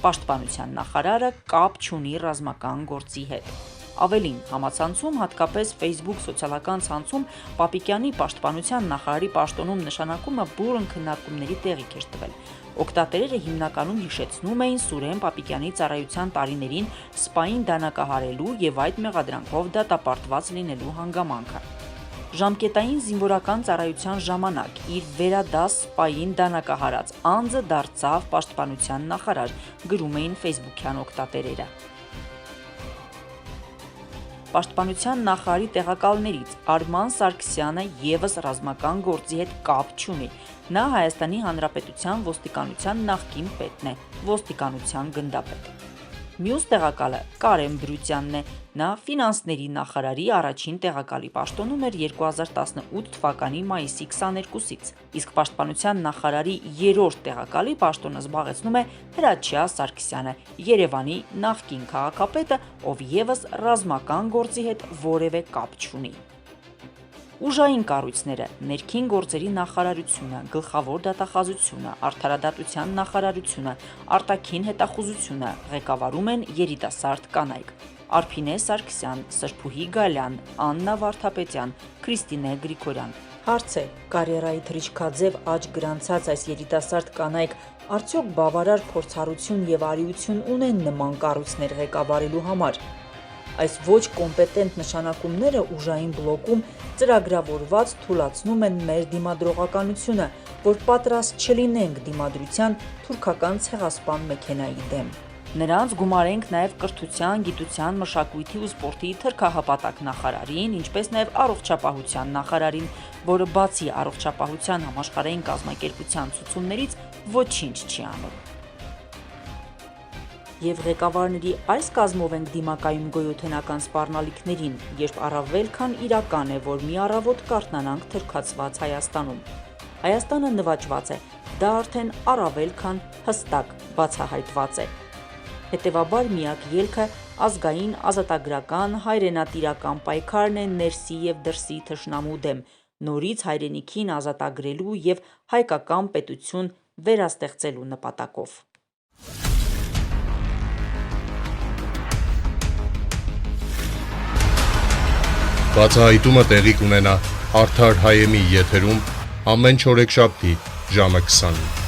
Պաշտպանության նախարարը կապ չունի ռազմական գործի հետ։ Ավելին, համացանցում, հատկապես Facebook սոցիալական ցանցում Պապիկյանի պաշտպանության նախարարի պաշտոնում նշանակումը բուռն քննարկումների տեղիք էր տվել։ Օգտատերերը հիմնականում հիշեցնում էին Սուրեն Պապիկյանի ծառայության տարիներին սպային դանակահարելու եւ այդ մեղադրանքով դատապարտված լինելու հանգամանքը։ Ժամկետային զինվորական ծառայության ժամանակ իր վերադաս սպային դանակահարած անձը դարձավ պաշտպանության նախարար, գրում էին Facebook-յան օգտատերերը։ Պաշտպանության նախարարի տեղակալներից Արման Սարգսյանը ևս ռազմական գործի հետ կապ չունի։ Նա Հայաստանի Հանրապետության ոստիկանության նախկին պետն է, ոստիկանության գնդապետ։ Մյուս տեղակալը Կարեն Բրютյանն է, նա ֆինանսների նախարարի առաջին տեղակալի պաշտոնում էր 2018 թվականի մայիսի 22-ից, իսկ պաշտպանության նախարարի երրորդ տեղակալի պաշտոնը զբաղեցնում է Հրաչյա Սարգսյանը, Երևանի նախկին քաղաքապետը, ով ևս ռազմական գործի հետ որևէ կապ չունի։ Ուժային կառույցները, ներքին գործերի նախարարությունը, գլխավոր դատախազությունը, արդարադատության նախարարությունը, արտաքին հետախուզությունը ղեկավարում են երիտասարդ կանայք՝ Արփինե Սարգսյան, Սրփուհի Գալյան, Աննա Վարդապետյան, Քրիստինե Գրիգորյան։ Հարց է՝ կարիերայի թռիչքաձև աճ գրանցած այս երիտասարդ կանայք արդյոք բավարար փորձառություն եւ արիություն ունեն նման կառույցներ ղեկավարելու համար։ Այս ոչ կոմպետենտ նշանակումները ուժային բլոկում ծրագրավորված թուլացնում են մեր դիմադրողականությունը, որ պատրաստ չլինենք դիմադրության թուրքական ցեղասպան մեքենայի դեմ։ Նրանց գումարենք նաև կրթության, գիտության, մշակույթի ու սպորտի թրքահապատակ նախարարին, ինչպես նաև առողջապահության նախարարին, որը բացի առողջապահության համաշխարհային կազմակերպության ցուցումներից ոչինչ չի անում։ Եվ ղեկավարների այս կազմով ենք դիմակայում գոյութենական սպառնալիքներին, երբ առավել քան իրական է, որ մի առավոտ կարթնանանք թրքացված Հայաստանում։ Հայաստանը նվաճված է, դա արդեն առավել քան հստակ բացահայտված է։ Հետևաբար միակ ելքը ազգային, ազատագրական, հայրենատիրական պայքարն է ներսի եւ դրսի թշնամու դեմ, նորից հայրենիքին ազատագրելու եւ հայկական պետություն վերաստեղծելու նպատակով։ Բացահայտումը տեղի կունենա Արդար Հայեմի եթերում ամեն չորեքշաբթի ժամը 20-ին։